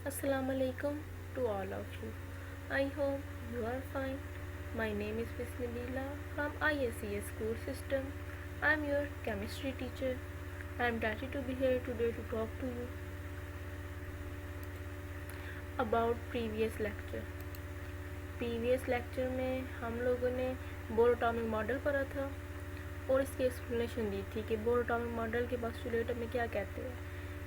Assalamu alaikum to all of you. I hope you are fine. My name is Bismillah from ISCS school system. I am your chemistry teacher. I am delighted to be here today to talk to you about previous lecture. Previous lecture में हम लोगों ने bore atomic model पढ़ा था और इसकी explanation दी थी कि बोर एटॉमिक मॉडल के पोस्टुलेट में क्या कहते हैं।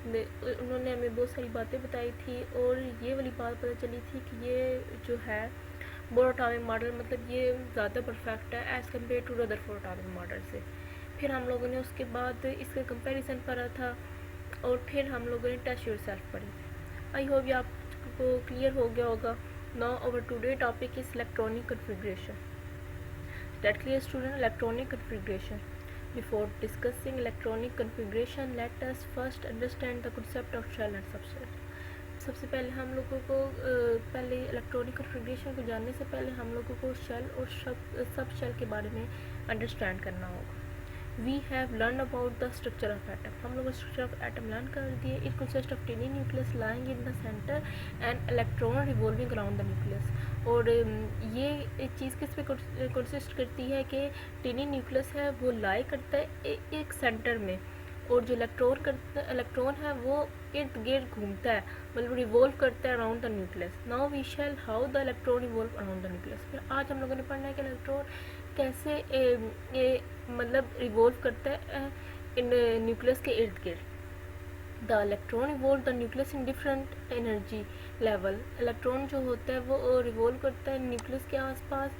उन्होंने हमें बहुत सारी बातें बताई थी और ये वाली बात पता चली थी कि ये जो है बोर एटॉमिक मॉडल मतलब ये ज़्यादा परफेक्ट है as compared to Rutherford atomic model से। फिर हम लोगों ने उसके बाद इसका कंपैरिजन पढ़ा था और फिर हम लोगों ने टेस्ट योरसेल्फ पढ़ी। आई होप ये आपको क्लियर हो गया होगा। Now our today topic is electronic configuration. That clear student, electronic configuration. Before discussing electronic configuration, let us first understand the concept of shell and subshell. सबसे पहले हम लोगों को पहले इलेक्ट्रॉनिक कन्फिग्रेशन को जानने से पहले हम लोगों को शेल और सब शेल के बारे में अंडरस्टैंड करना होगा। We have learn about the structure of atom. हम लोग स्ट्रक्चर ऑफ एटम लर्न कर दिए। It consist of tiny nucleus lying in the centre and electron revolving around the nucleus. और ये एक चीज़ किस पे कंसिस्ट करती है कि टिनी न्यूक्लियस है वो लाई करता है एक सेंटर में और जो इलेक्ट्रॉन है वो इर्द गिर्द घूमता है मतलब रिवॉल्व करता है around the nucleus. Now we shall how the electron revolve around the nucleus. फिर आज हम लोगों ने पढ़ना है कि इलेक्ट्रॉन कैसे मतलब रिवॉल्व करता है इन न्यूक्लियस के इर्द गिर्द। The electron revolve the nucleus in different energy level. Electron जो होता है वो रिवॉल्व करता है न्यूक्लियस के आसपास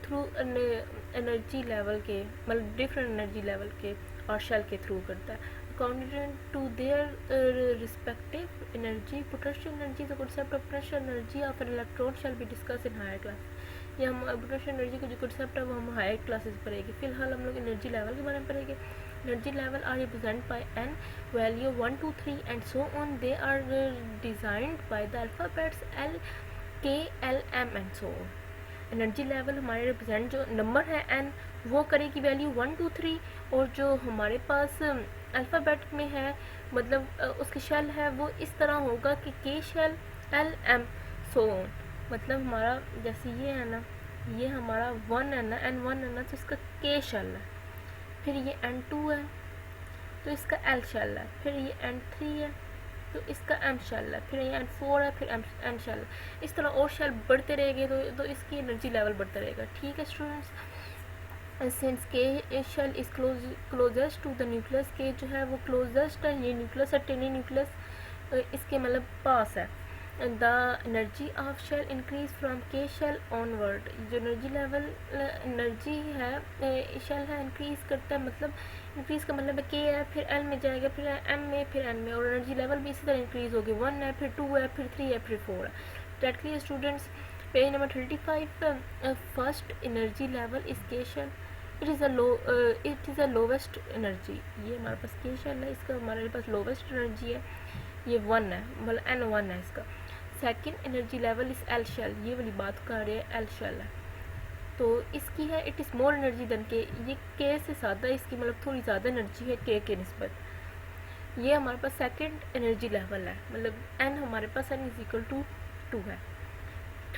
थ्रू एनर्जी लेवल के मतलब डिफरेंट एनर्जी लेवल के और शेल के थ्रू करता है according to their respective energy. Potential energy the concept of potential energy of an electron shall be discuss in higher class. ये हम पोटेंशियल एनर्जी का जो कॉन्सेप्ट है वो हम हायर क्लासेस पढ़ेंगे। फिलहाल हम लोग एनर्जी लेवल के बारे में पढ़ेंगे। Energy level are represent by n value 1 2 3 and so on. They are designed by the alphabets L K L M and so on. Energy level हमारे रिप्रेजेंट जो नंबर है एन वो करेगी वैल्यू 1 2 3 और जो हमारे पास अल्फ़ाबेट में है मतलब उसके शेल है वो इस तरह होगा कि K shell L M so on. मतलब हमारा जैसे ये है ना ये हमारा 1 है ना N1 है ना तो इसका के शेल है। फिर ये N2 है तो इसका एल शेल है। फिर ये N3 है तो इसका एम शेल है। फिर ये N4 है फिर एम शेल है। इस तरह और शेल बढ़ते रहेंगे तो इसकी एनर्जी लेवल बढ़ता रहेगा। ठीक है students. Since K shell is closest to the nucleus, K जो है वो क्लोजेस्ट है ये न्यूक्लियस है टिनी न्यूक्लियस इसके मतलब पास है। The energy of shell increase from K shell onward. जो एनर्जी लेवल एनर्जी है शेल है इंक्रीज करता है मतलब इंक्रीज का मतलब के है फिर एल में जाएगा फिर एम में फिर एन में और एनर्जी लेवल भी इसी तरह इंक्रीज होगी। 1 है फिर 2 है फिर 3 है फिर 4 है। That clear students. Page number 35 first energy level is K shell. It is a lowest energy. ये हमारे पास के शेल है इसका हमारे पास लोवेस्ट एनर्जी है ये 1 है मतलब N1 है इसका। सेकेंड एनर्जी लेवल इस एल शेल। ये वाली बात कर रहे हैं एल शेल है तो इसकी है it is more energy than K. ये के से ज़्यादा इसकी मतलब थोड़ी ज़्यादा एनर्जी है के निस्बत। ये हमारे पास सेकेंड एनर्जी लेवल है मतलब एन हमारे पास एन इज इक्वल टू 2 है।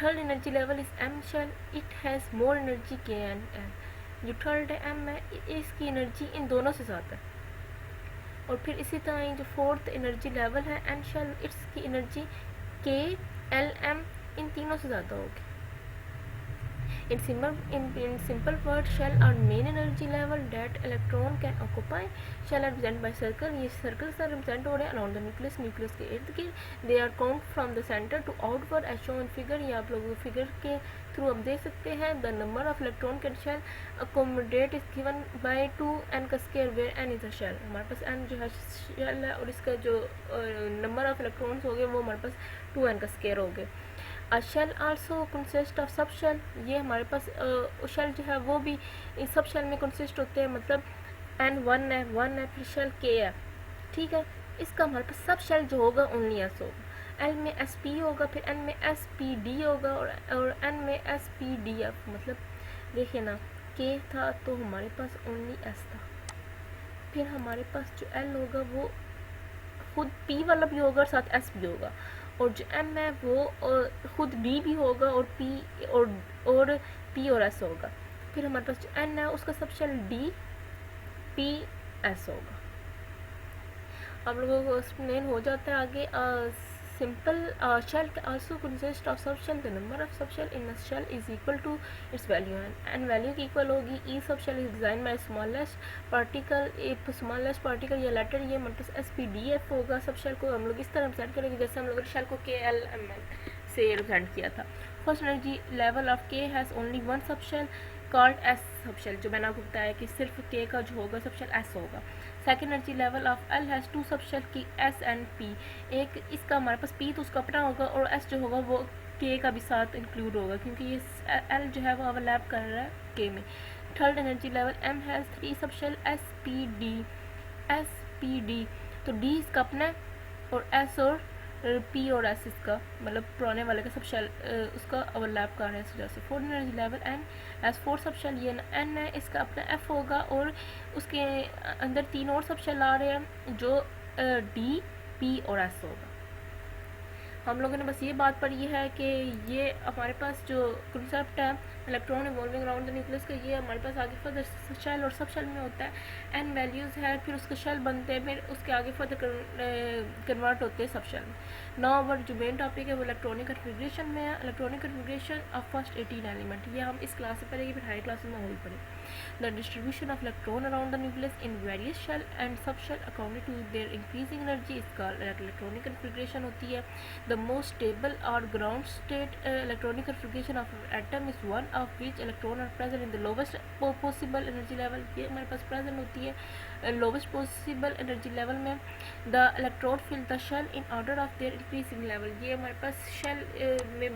Third energy level is M shell. It has more energy K N N. जो थर्ड है एम है इसकी एनर्जी इन दोनों से ज़्यादा है। और फिर इसी तरह जो फोर्थ एनर्जी लेवल है एन शेल इसकी एनर्जी के एल एम इन तीनों से ज़्यादा होगी। In simple words, shell are main energy level that electron can occupy. Shell are represented by circle. ये circles are represented हो रहे हैं around the nucleus, nucleus के इर्द गिर्द। They are count from the center to outward as shown in figure। ये आप लोगों को figure के थ्रू आप देख सकते हैं। The number of electron can shell accommodate is given by 2n का square where n is a shell। हमारे पास n जो है shell है और इसका जो number of electrons हो गए वो हमारे पास 2n का square हो गए। A shell also consist of subshell. ये हमारे पास शेल जो है वो भी सब शेल में कंसिस्ट होते हैं मतलब N1 है 1 है फिर शेल के है। ठीक है इसका हमारे पास सब शेल जो होगा ओनली एस होगा। एल में SP होगा फिर N में SPD होगा और N में SPDF। मतलब देखिए ना के था तो हमारे पास ओनली S था। फिर हमारे पास जो L होगा वो खुद P वाला भी होगा और साथ S भी होगा और जो m है वो खुद d भी होगा और p और s होगा। फिर हमारे पास जो n है उसका सब शेल d p s होगा। आप लोगों को एक्सप्लेन हो जाता है आगे। simple shell also consists of subshell. The number of subshell in a shell is equal to its value, and value की equal होगी each subshell is designed by smallest particle. if smallest particle या letter ये मतलब SPDF होगा। subshell को हम लोग इस तरह रिप्रेजेंट करेंगे जैसे हम लोग shell को KLMN से रिप्रेजेंट किया था। First energy level of K has only one subshell called S subshell, जो मैंने आपको बताया कि सिर्फ K का जो होगा सबशेल S होगा। Second energy level of L has two subshell की S एंड P। एक इसका हमारे पास P तो उसका अपना होगा और S जो होगा वो K का भी साथ इंक्लूड होगा क्योंकि ये L जो है वो ओवरलैप कर रहा है K में। Third energy level M has three subshell SPD। तो D इसका अपना और S और P और S इसका मतलब पुराने वाले का सब शेल उसका ओवरलैप कर रहा है इस वजह से। Fourth energy level N has four subshell ये N है, इसका अपना F होगा और उसके अंदर तीन और सब शेल आ रहे हैं जो D P और S होगा। हम लोगों ने बस ये बात पढ़ी है कि ये हमारे पास जो कंसेप्ट है electron evolving around the nucleus का, ये हमारे पास आगे फर्दर शेल और सब शेल में होता है। एन वैल्यूज़ है, फिर उसके शेल बनते हैं, फिर उसके आगे फर्दर कन्वर्ट होते हैं सब शेल में। नाउ अवर जो मेन टॉपिक है वो इलेक्ट्रॉनिक कन्फिग्रेशन में है। Electronic configuration of first 18 element, ये हम इस क्लास से पढ़ेंगे, फिर हाई क्लास में वही पढ़ेंगे। The distribution of electron around the nucleus in various shell and subshell according to their increasing energy, इसका इलेक्ट्रॉनिक कन्फिग्रेशन होती है। The most stable or ground state electronic configuration of atom is one of which electron are present in the lowest possible energy level। ये हमारे पास present होती है lowest possible energy level में। the electrode fill the shell in order of their increasing level, ये हमारे पास shell में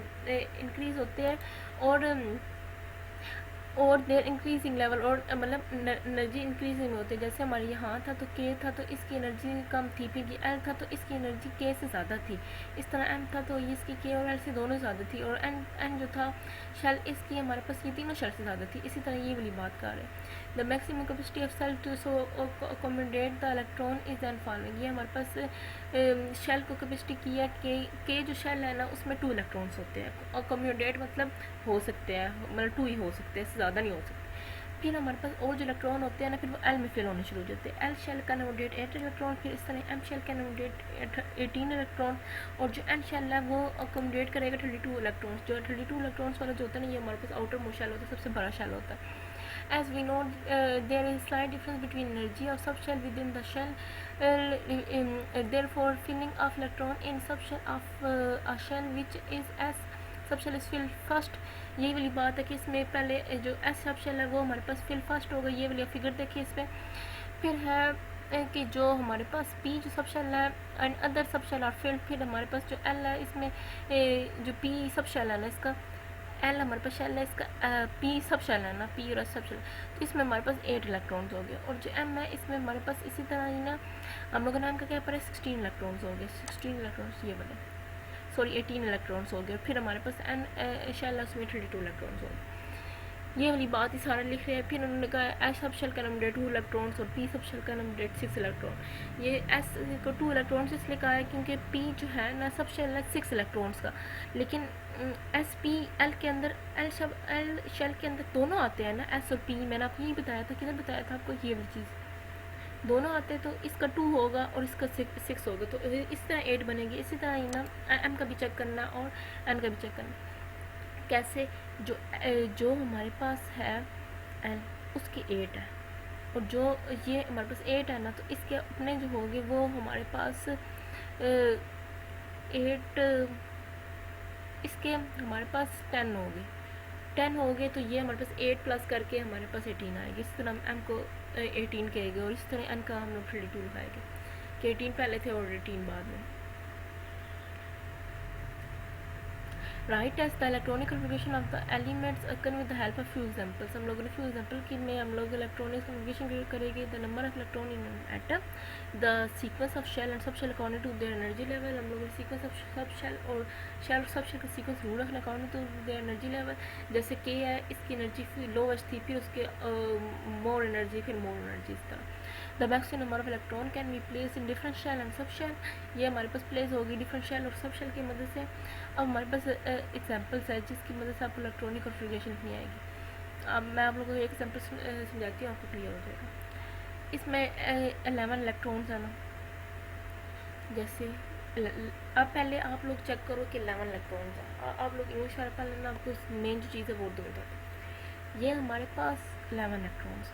increase होते हैं और देर इंक्रीजिंग लेवल और मतलब एनर्जी इंक्रीजिंग में होती है। जैसे हमारे यहाँ था तो K था तो इसकी एनर्जी कम थी, फिर ये L था तो इसकी एनर्जी K से ज़्यादा थी। इस तरह M था तो ये इसकी K और L से दोनों ज़्यादा थी, और N जो था शेल इसकी हमारे पास ये तीनों शेल से ज़्यादा थी। इसी तरह ये वाली बात कर रहे हैं। The maximum capacity of shell to so accommodate the electron is and following, ये हमारे पास शेल को कैपेसिटी की है कि जो शेल है ना उसमें 2 इलेक्ट्रॉन्स होते हैं। अकोमोडेट मतलब हो सकते हैं, मतलब 2 ही हो सकते हैं, इससे ज़्यादा नहीं हो सकते। फिर हमारे पास और जो इलेक्ट्रॉन होते हैं ना फिर वो एल में फिल होने शुरू हो जाते हैं। L shell can accommodate 8 electron, फिर इस तरह M shell can accommodate 18 electron, और जो एन शेल है वो अकोमोडेट करेगा 32 इलेक्ट्रॉन्स। जो 32 इलेक्ट्रॉन्स वाला जो होता है ना ये हमारे पास आउटर मोस्ट शेल होता है, सबसे बड़ा शेल होता है। As we know, there is slight difference between energy of subshell within the shell. Therefore, filling of electron in subshell of a shell which is S subshell is filled first. यही वाली बात है कि इसमें पहले जो S subshell है वो हमारे पास fill first होगा। ये वाली फिगर देखिए इसमें। फिर है कि जो हमारे पास P जो सबशेल है and other subshell are filled. फिर हमारे पास जो L है इसमें जो P सबशेल है ना इसका L हमारे पास शेल है, इसका P सब शेल है ना, P और S सब शेल, तो इसमें हमारे पास 8 इलेक्ट्रॉन्स हो गए। और जो M है इसमें हमारे पास इसी तरह ही ना हम लोगों ने M का क्या पर 16 इलेक्ट्रॉन्स हो गए। 16 इलेक्ट्रॉन्स ये बने, सॉरी 18 इलेक्ट्रॉन्स हो गए। फिर हमारे पास N शेल है उसमें 32 इलेक्ट्रॉन्स हो गए। ये वाली बात ही सारा लिख रहे हैं। फिर उन्होंने कहा एस सब शेल का नंबर 2 इलेक्ट्रॉन्स और पी सब शेल का नंबर 6 इलेक्ट्रॉन। ये एस को 2 इलेक्ट्रॉन्स इसलिए कहा है क्योंकि पी जो है ना सब शेल है 6 इलेक्ट्रॉन्स का, लेकिन एस पी एल के अंदर एल शेल के अंदर दोनों आते हैं ना, एस और पी। मैंने आपको यही बताया था, किधर बताया था आपको, ये वाली चीज़ दोनों आते हैं, तो इसका 2 होगा और इसका 6 होगा, तो इस तरह 8 बनेगी। इसी तरह ही ना एम का भी चेक करना और एन का भी चेक करना। कैसे, जो हमारे पास है एन उसके 8 है, और जो ये हमारे पास 8 है ना तो इसके अपने जो होंगे वो हमारे पास 8, इसके हमारे पास 10 हो गए, तो ये हमारे पास 8 प्लस करके हमारे पास 18 आएगी। इस तरह हम एम को 18 कहेंगे और इस तरह एन का हम लोग 32 लिखाएंगे कि 18 पहले थे और 18 बाद में। Write as the electronic configuration of the elements occur with the help of few examples. हम लोगों ने फ्यू एग्जांपल की में हम लोग इलेक्ट्रॉनिक कन्फिगरेशन करेंगे। The number of electron in atom, the sequence of shell and subshell according to their energy level. हम लोग सीक्वेंस ऑफ सब शेल और शेल सब शेल का सीक्वेंस रूल रखना according to their energy level. जैसे के है इसकी energy lowest थी, फिर उसके मोर एनर्जी, फिर मोर एनर्जी, इस तरह। The maximum number of electron can be place in different shell and subshell, ये हमारे पास प्लेस होगी डिफरेंट शेल और सब शेल की मदद से। अब हमारे पास एग्जाम्पल्स है जिसकी मदद से आपको इलेक्ट्रॉनिक कॉन्फ़िगरेशन नहीं आएगी। अब मैं आप लोगों को एक एग्जाम्पल समझाती हूँ, आपको क्लियर हो जाएगा। इसमें 11 इलेक्ट्रॉन्स है ना, जैसे अब पहले आप लोग चेक करो कि 11 इलेक्ट्रॉन्स हैं। आप लोग इंग्लिश वाला पढ़ लेना, आपको मेन जो चीज़ है वो दो बताते। ये हमारे पास 11 इलेक्ट्रॉन्स,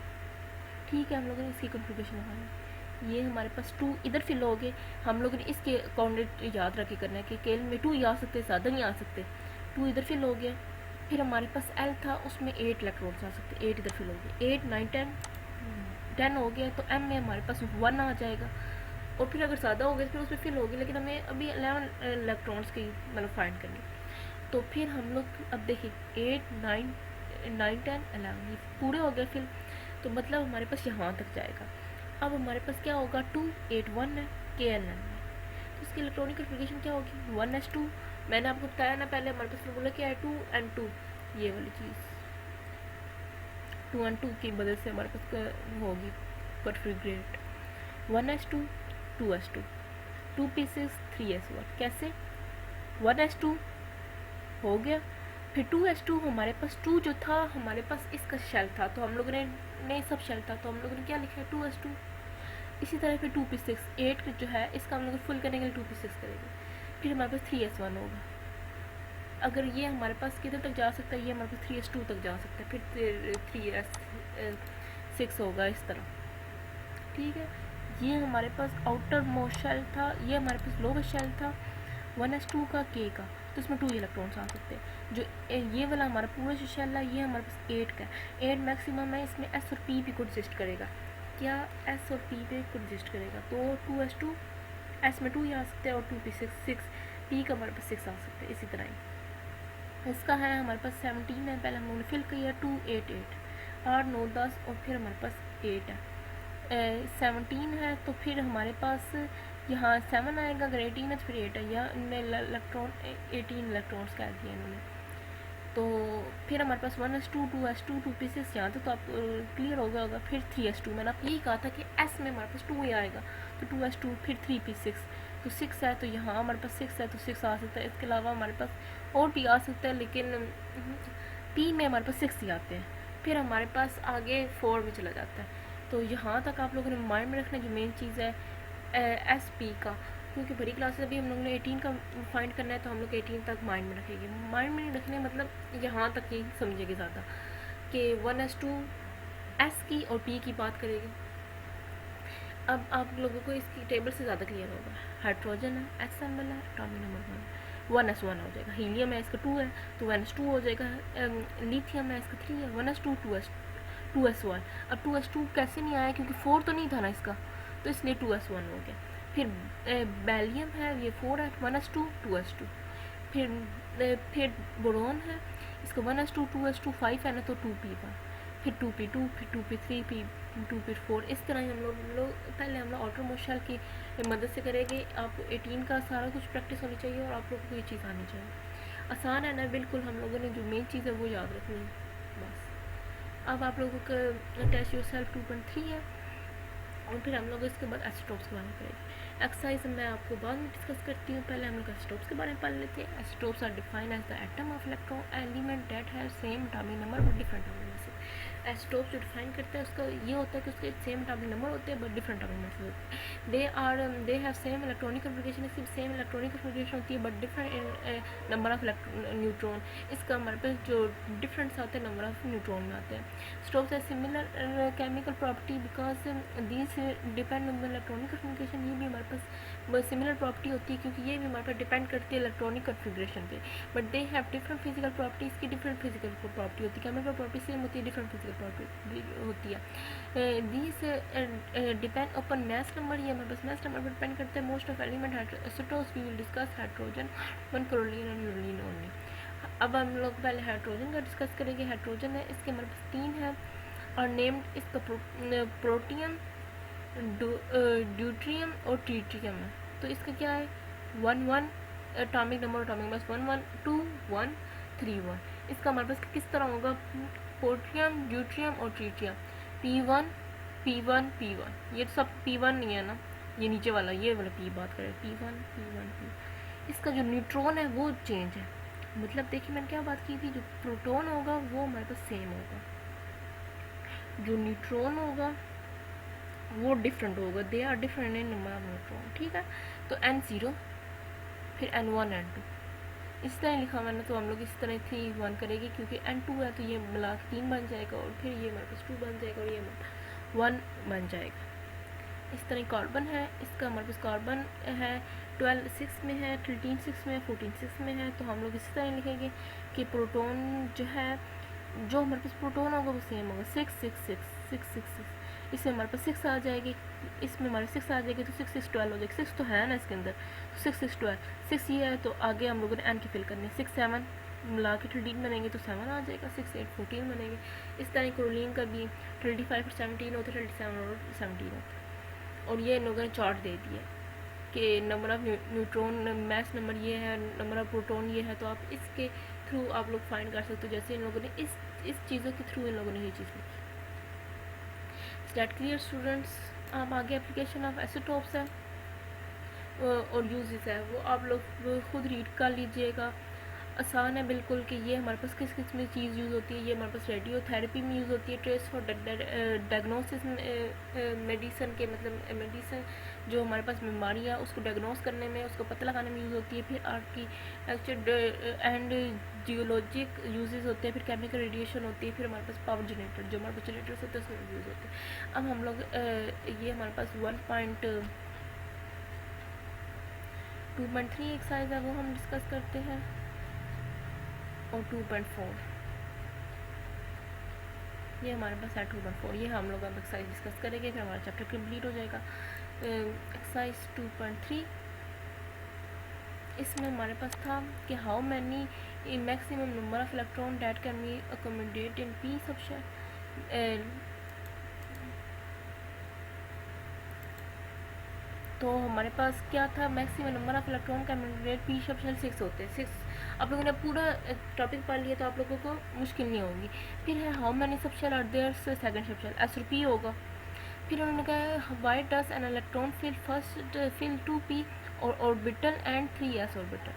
ठीक है, हम लोगों ने इसकी कॉन्फ़िगरेशन लगानी। ये हमारे पास 2 इधर फिल हो गए, हम लोगों ने इसके काउंट याद रख के करना है कि केल में 2 ही आ सकते, ज़्यादा नहीं आ सकते। 2 इधर फिल हो गया, फिर हमारे पास एल था, उसमें 8 इलेक्ट्रॉन्स आ सकते, 8 इधर फिल हो गए, 8 9 10 हो गया, तो एम में हमारे पास 1 आ जाएगा। और फिर अगर ज़्यादा हो गया फिर उसमें फिल होगी, लेकिन हमें अभी 11 इलेक्ट्रॉन्स की मतलब फाइंड करनी। तो फिर हम लोग अब देखिए 8 9 10 11 ये पूरे हो गए फिल, तो मतलब हमारे पास यहाँ तक जाएगा। अब हमारे पास क्या होगा, 2 8 1 है, के एल एन है, तो इसकी इलेक्ट्रॉनिक कॉन्फ़िगरेशन क्या होगी, 1s2। मैंने आपको बताया ना पहले, हमारे पास फॉर्मूला क्या है, 2 and 2, ये वाली चीज़ 2 and 2 की मदद से हमारे पास होगी कॉन्फ़िगरेट 1s2 2s2 2 पीसेस 3s1। कैसे, 1s2 हो गया, फिर 2s2 हमारे पास 2 जो था हमारे पास इसका शेल था, तो हम लोगों ने सब शेल था, तो हम लोगों ने क्या लिखा है 2s2। इसी तरह फिर 2 पीसेस 8 जो है इसका हम लोग फुल करने के लिए 2 पीसेस करेंगे, फिर हमारे पास 3s1 होगा। अगर ये हमारे पास किधर तक जा सकता है, ये हमारे पास 3s2 तक जा सकता है, फिर 3s6 होगा इस तरह, ठीक है। ये हमारे पास आउटर मोस्ट शेल था, ये हमारे पास लोअर शेल था 1s2 का के का, तो इसमें 2 इलेक्ट्रॉन्स आ सकते हैं। जो ये वाला हमारा पूरा जो शेल है ये हमारे पास 8 का है, 8 मैक्सिमम है, इसमें एस और पी भी को एग्जिस्ट करेगा। क्या एस और पी पे को एग्जिस्ट करेगा, तो 2s2 एस में 2 ही आ सकते हैं और 2 पी 6 पी का हमारे पास 6 आ सकते हैं। इसी तरह ही इसका है हमारे पास 17 है, पहले हम लोगों ने फिल किया 2 8 8 8 9 10 और फिर हमारे पास 8 है। 17 है तो फिर हमारे पास यहाँ 7 आएगा, अगर 18 है तो फिर 8 है, या इलेक्ट्रॉन 18 इलेक्ट्रॉन्स कह दिए इन्होंने। तो फिर हमारे पास 1s2 2s2 2 पीसेस यहाँ तो आप क्लियर हो गया होगा। फिर 3s2, मैंने आपको यही कहा था कि s में हमारे पास 2 ही आएगा, तो 2s2 फिर 3p6, तो 6 है, तो यहाँ हमारे पास 6 है तो 6 आ सकता है। इसके अलावा हमारे पास और भी आ सकता है, लेकिन p में हमारे पास 6 ही आते हैं। फिर हमारे पास आगे 4 में चला जाता है। तो यहाँ तक आप लोगों ने माइंड में रखना जो मेन चीज़ है एस पी का, क्योंकि बड़ी क्लास अभी हम लोगों ने 18 का फाइंड करना है, तो हम लोग 18 तक माइंड में रखेंगे। माइंड में नहीं रखने मतलब यहाँ तक ही समझेंगे ज़्यादा कि 1s2 एस की और पी की बात करेंगे। अब आप लोगों को इसकी टेबल से ज़्यादा क्लियर होगा। हाइड्रोजन है, एक्सएमएल है, एटॉमिक नंबर 1s1 हो जाएगा। हीलियम है, इसका 2 है तो 1s2 हो जाएगा। लिथियम है, इसका 3 है, 1s2 2s1। अब 2s2 कैसे नहीं आया, क्योंकि 4 तो नहीं था ना इसका, तो इसलिए 2s1 हो गया। फिर बेलियम है, ये 4 है, 1s2 2s2। फिर बोरोन है, इसका 1s2 2s2 5 है ना, तो 2p1, फिर 2p2, फिर 2p3, फिर 2p4। इस तरह ही हम लोग पहले हम लोग आउटर मोस्ट शेल की मदद से करेंगे। आपको 18 का सारा कुछ प्रैक्टिस होनी चाहिए और आप लोगों को ये चीज़ आनी चाहिए। आसान है ना बिल्कुल, हम लोगों ने जो मेन चीज़ है वो याद रखनी है बस। अब आप लोगों का टेस्ट योरसेल्फ 2.3 है, और फिर हम लोग इसके बाद आइसोटोप्स के बारे में करेंगे। एक्सरसाइज मैं आपको बाद में डिस्कस करती हूँ, पहले हम लोग आइसोटोप्स के बारे में पढ़ लेते हैं। Isotopes are defined as the atom of electron element that have same atomic number but different atomic mass. Isotopes जो डिफाइन करता है उसका ये होता है कि उसके सेम एटॉमिक नंबर होते हैं बट डिफरेंट एटॉमिक मास होते हैं। They have same electronic configuration, इसकी सेम इलेक्ट्रॉनिक कॉन्फ़िगरेशन होती है but different number of neutron. इसका हमारे पास जो डिफरेंस आते हैं नंबर ऑफ न्यूट्रॉन में आते हैं। आइसोटोप्स है similar chemical property because these depend on the electronic configuration. ये भी हमारे पास सिमिलर प्रॉपर्टी होती है क्योंकि ये भी हमारे पास डिपेंड करती है इलेक्ट्रॉनिक कॉन्फ़िगरेशन पे, but they have different physical property. इसकी डिफरेंट फिजिकल प्रॉपर्टी होती है, केमिकल प्रॉपर्टी सेम होती है, डिफरेंट फिजिकल प्रॉपर्टी होती है। These depend upon mass number, ये हमारे पास मैस नंबर पर डिपेंड करता है। Most of element isotopes we will discuss hydrogen 1 chlorine and uranium only. अब हम लोग पहले हाइड्रोजन का डिस्कस करेंगे। हाइड्रोजन है, इसके हमारे पास 3 है और नेम्ड इसका प्रोटियम, ड्यूट्रियम और ट्रीटियम है। तो इसका क्या है 1 1 एटॉमिक नंबर, एटॉमिक मास 1 1 2 1 3 1। इसका हमारे पास किस तरह होगा, प्रोटियम, ड्यूट्रियम और ट्रीटियम P1 P1 P1 ये तो सब P1 नहीं है ना, ये नीचे वाला ये वाला P बात करें, P1 P1 P। इसका जो न्यूट्रॉन है वो चेंज है, मतलब देखिए मैंने क्या बात की थी, जो प्रोटॉन होगा वो हमारे पास सेम होगा, जो न्यूट्रॉन होगा वो डिफरेंट होगा, they are different in number of neutron, ठीक है। तो N0 फिर N1 N2 इस तरह लिखा मैंने, तो हम लोग इस तरह 3 1 करेंगे, क्योंकि N2 है तो ये मिला के 3 बन जाएगा, और फिर ये हमारे पास 2 बन जाएगा, और ये 1 बन जाएगा। इस तरह कार्बन है, इसका हमारे पास कार्बन है 12 6 में है, 13 6 में है, 14 6 में है, तो हम लोग इस तरह लिखेंगे कि प्रोटॉन जो है, जो हमारे पास प्रोटॉन होगा वो सेम होगा 6 6 6 6 6 6, इसमें हमारे पास 6 आ जाएगी, इसमें हमारे 6 आ जाएगी, तो 6 6 12 हो जाएगी, 6 तो है ना इसके अंदर, तो 6 6 12 6 ये है, तो आगे हम लोगों ने एन की फिल करनी है, 6 7 मिला के 13 बनेंगे तो 7 आ जाएगा, 6 8 14 बनेंगे। इस तरह क्लोरीन का भी 35 और 17 होते, 37 और 17 होते, और ये इन लोगों ने चार्ट दे दिया कि number of neutron mess number ये है, नंबर ऑफ प्रोटॉन ये है, तो आप इसके थ्रू आप लोग फाइंड कर सकते हो, जैसे इन लोगों ने इस चीज़ों के थ्रू इन लोगों ने ये चीज़ लिखी। That clear students. आप आगे एप्लीकेशन ऑफ एसीटोप्स है और यूजेस है वो आप लोग खुद रीड कर लीजिएगा, आसान है बिल्कुल कि ये हमारे पास किस किस में चीज़ यूज़ होती है। ये हमारे पास रेडियोथेरेपी में यूज़ होती है, ट्रेस फॉर डायग्नोसिस मेडिसन के, मतलब मेडिसन जो हमारे पास बीमारी है उसको डायग्नोस करने में, उसको पता लगाने में यूज़ होती है। फिर आर्किटेक्चर एंड जियोलॉजिक यूजेस होते हैं, फिर केमिकल रेडिएशन होती है, फिर हमारे पास पावर जनरेटर, जो हमारे पास जनरेटर्स होते हैं उसमें यूज़ होते हैं। अब हम लोग ये हमारे पास 2.3 एक्सरसाइज है वो हम डिस्कस करते हैं, और 2.4 ये हमारे पास है 2.4, ये हम लोग अब एक्सरसाइज डिस्कस करेंगे, फिर हमारा चैप्टर कंप्लीट हो जाएगा। एक्सरसाइज 2.3 इसमें हमारे पास था कि how many maximum number of electron that can be accommodate in P subshell. तो हमारे पास क्या था, मैक्सिमम नंबर ऑफ इलेक्ट्रॉन का अकोमोडेट पी सबशेल 6 होते हैं, 6। आप लोगों ने पूरा टॉपिक पढ़ लिया तो आप लोगों को मुश्किल नहीं होगी। फिर है how many subshell are there, second subshell s और पी होगा। फिर उन्होंने कहा why does an electron fill 2p और ऑर्बिटल एंड 3s ऑर्बिटल।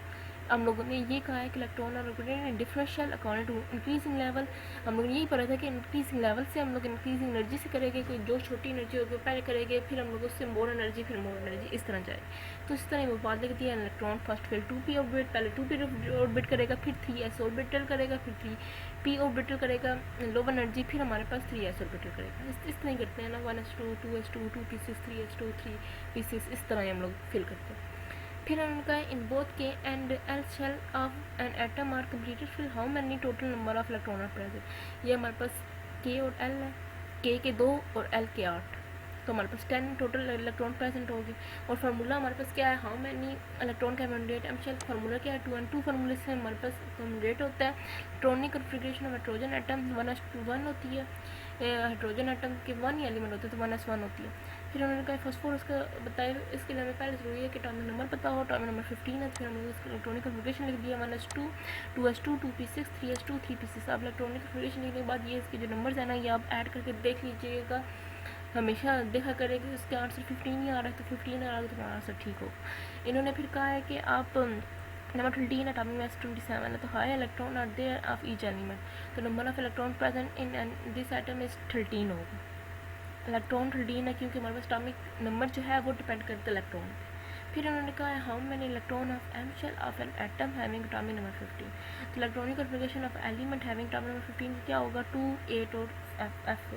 हम लोगों ने ये कहा है कि इलेक्ट्रॉन और orbital differential according to increasing level. हम लोग ने यही पढ़ा था कि इंक्रीजिंग लेवल से हम लोग इंक्रीजिंग एनर्जी से करेंगे, कोई जो छोटी एनर्जी होगी पहले करेंगे, फिर हम लोग उससे मोर एनर्जी, फिर मोर एनर्जी, इस तरह जाए। तो इस तरह वो बात लिख दिया, इलेक्ट्रॉन फर्स्ट फिर 2p ऑर्बिट, पहले 2p ऑर्बिट करेगा, फिर 3s ऑर्बिटल करेगा, फिर 3p ऑर्बिटल करेगा लोअर एनर्जी, फिर हमारे पास 3s ऑर्बिटल करेगा। इस तरह करते हैं ना, 1s2 2s2 2p6 3s2 3p6, इस तरह हम लोग फिल करते हैं। फिर उन्होंने कहा in both K and L shell of an atom are completed fill how many total number of electron are present. ये हमारे पास के और एल है, के 2 और एल के 8, तो हमारे पास 10 टोटल इलेक्ट्रॉन प्रेजेंट होगी। और फार्मूला हमारे पास क्या है, हाउ मैनी इलेक्ट्रॉन का अकोमोडेट एम शेल, फार्मूला क्या है 2n2 फार्मूले से हमारे पास अकोमोडेट होता है। Electronic configuration of hydrogen atom 1s1 होती है, हाइड्रोजन एटम के 1 एलिमेंट होते हैं तो 1s1 होती है। फिर उन्होंने कहा फॉस्फोरस का बताया, इसके लिए हमें पहले ज़रूरी है कि एटॉमिक नंबर पता हो, एटॉमिक नंबर 15 है, फिर हमने इसका इलेक्ट्रॉनिक कन्फिग्रेशन लिख दिया 1s2 2s2 2p6 3s2 3p6। अब इलेक्ट्रॉनिक कन्फिग्रेशन लिखने के बाद ये इसके जो नंबर्स हैं ना ये आप ऐड करके देख लीजिएगा, हमेशा देखा करेंगे इसके आंसर 15 ही आ रहा है, तो 15 आ रहा है तो तुम्हारा आंसर ठीक होगा। इन्होंने फिर कहा है कि आप नंबर 13 एटॉमिक मास 27 है, तो high electron are there of each element, तो number of electron present in this atom is 13 होगा। इलेक्ट्रॉन 13 है क्योंकि हमारे पास एटॉमिक नंबर जो है वो डिपेंड करता है इलेक्ट्रॉन पे। फिर उन्होंने कहा है how many electron of M shell of an atom having atomic number 15, तो electronic configuration of element having atomic number 15 क्या होगा 2 8 और एफ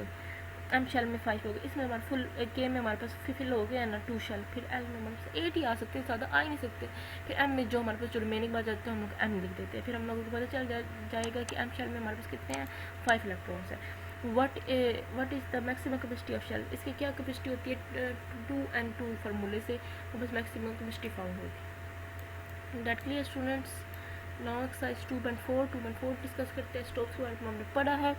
एम शेल में 5 होगा। इसमें हमारे फुल के में हमारे पास फिल हो गया ना 2 शेल, फिर एल में हमारे पास 8 ही आ सकते हैं, ज़्यादा आ ही नहीं सकते। फिर एम में जो हमारे पास जो रिमेनिंग बात जाते हैं हम लोग एम लिख देते हैं, फिर हम लोगों को पता चल जाएगा कि एम शेल में हमारे पास कितने हैं 5 इलेक्ट्रॉन्स हैं। What is the maximum capacity of shell, इसकी क्या कैपेसिटी होती है 2n2 फार्मूले से वो बस मैक्सिमम कैपेसिटी फाउंड होगी। That clear students. Now exercise 2.4 discuss करते हैं। स्टोप्स के बारे में हमने पढ़ा है।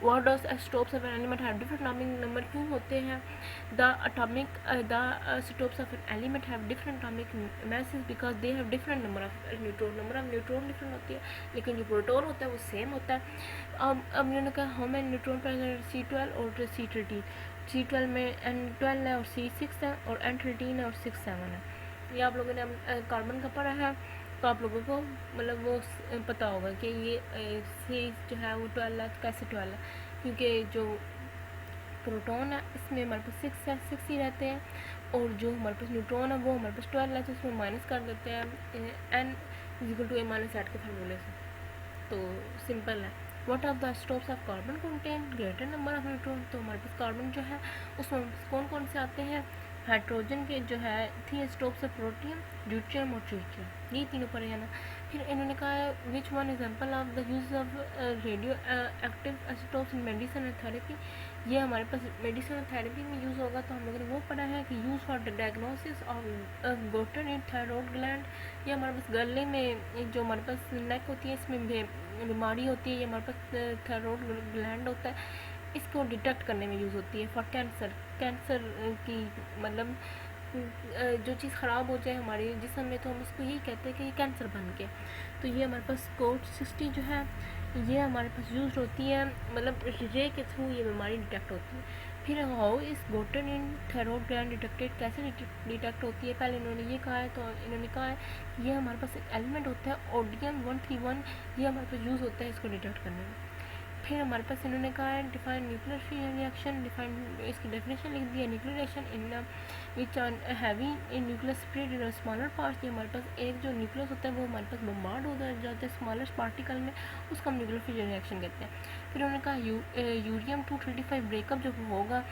What does isotopes of an element have different atomic number क्यों होते हैं? The isotopes of an element have different atomic masses because they have different number of neutron. Number of neutron different होती है, लेकिन जो प्रोटॉन होता है वो सेम होता है। अब मैंने कहा how many neutron present C12 और C13। C12 में N12 है और C6 है, और N13 है और 6 7 है। ये आप लोगों ने कार्बन का पढ़ा है, तो आप लोगों को मतलब वो पता होगा कि ये C जो है वो 12 है। कैसे 12 है? क्योंकि जो प्रोटॉन है इसमें हमारे पास 6 है, 6 ही रहते हैं, और जो हमारे पास न्यूट्रॉन है वो हमारे पास 12 है, तो इसमें माइनस कर देते हैं N = A - 8 के फार्मूले से। तो सिंपल है। What are the isotopes of carbon contain greater number of neutron. तो हमारे पास कार्बन जो है उसमें कौन कौन से आते हैं? हाइड्रोजन के जो है 3 स्टोप्स है, प्रोटियम, ड्यूट्रियम और ट्रिटियम, ये तीनों पर है ना। फिर इन्होंने कहा है which one example of the use of radio active isotopes in medicine and therapy. ये हमारे पास मेडिसिन और थेरेपी में यूज़ होगा, तो हम लोगों ने वो पढ़ा है कि use for the diagnosis of goitre in thyroid gland. ये हमारे पास गले में जो हमारे पास नेक होती है इसमें बीमारी होती है, ये हमारे पास थायरॉयड ग्लैंड होता है, इसको डिटेक्ट करने में यूज़ होती है। फॉर कैंसर की मतलब जो चीज़ ख़राब हो जाए हमारे जिस्म में, तो हम उसको यही कहते हैं कि ये कैंसर बन गया। तो ये हमारे पास कोड 60 जो है ये हमारे पास यूज होती है, मतलब रे के थ्रू ये बीमारी डिटेक्ट होती है। फिर हाउ इस गोटन इन थायरॉयड ग्लैंड डिटेक्टेड, कैसे डिटेक्ट होती है? पहले इन्होंने ये कहा है, तो इन्होंने कहा है ये हमारे पास एक एलिमेंट होता है ओडियम 131, ये हमारे पास यूज़ होता है इसको डिटेक्ट करने में। फिर हमारे पास इन्होंने कहा है define nuclear fusion reaction, define इसकी डेफिनेशन लिख दी है। Nuclear reaction in which are heavy in nucleus spread in smaller parts. ये हमारे पास एक जो न्यूक्लियस होता है वो हमारे पास बम्बार्ड हो जाता है स्मॉलेस्ट पार्टिकल में, उसको हम न्यूक्लियर फ्यूजन रिएक्शन कहते हैं। फिर उन्होंने कहा यूरियम 235 ब्रेकअप जब होगा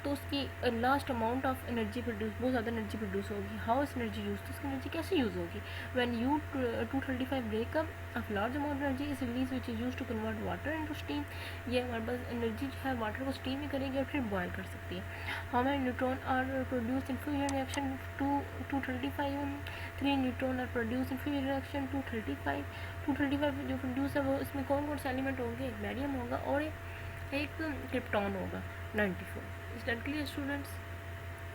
तो उसकी last amount of energy produce, बहुत ज़्यादा एनर्जी प्रोड्यूस होगी। हाउ इस एनर्जी यूज, तो उसकी एनर्जी कैसे यूज़ होगी? When U 235 breakup of large amount energy is release which is use to convert water into steam. ये हमारे पास एनर्जी जो है वाटर को स्टीम में करेगी और फिर बॉयल कर सकती है। How many neutron are produce in fusion reaction 235, 3 neutron are produce in fusion reaction 235 जो प्रोड्यूस है वो इसमें कौन कौन से एलिमेंट होंगे? बैरियम होगा और एक क्रिप्टॉन होगा 94। Is that clear students?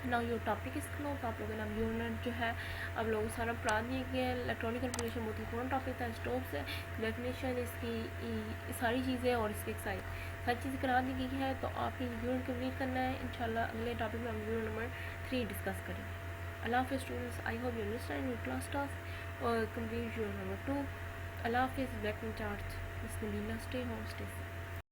Now your topic is close. आप लोगों ने अब यूनिट जो है आप लोगों को सारा पढ़ा दिया गया है। इलेक्ट्रॉनिक कैलकुलेशन बहुत इंपॉर्टेंट टॉपिक था। स्टोव्स है, डेफिनेशन इसकी सारी चीज़ें और इसकी एक्सरसाइज सारी चीज़ें करा दी गई है। तो आपने यूनिट कंप्लीट करना है। इंशाल्लाह अगले टॉपिक में हम यूनिट नंबर 3 डिस्कस करेंगे। अल्लाह हाफिज़ students, I hope you understand your class task और कंप्लीट यूनिट नंबर 2। अल्लाह हाफिज़, back in charge, Bismillah, stay home, stay safe.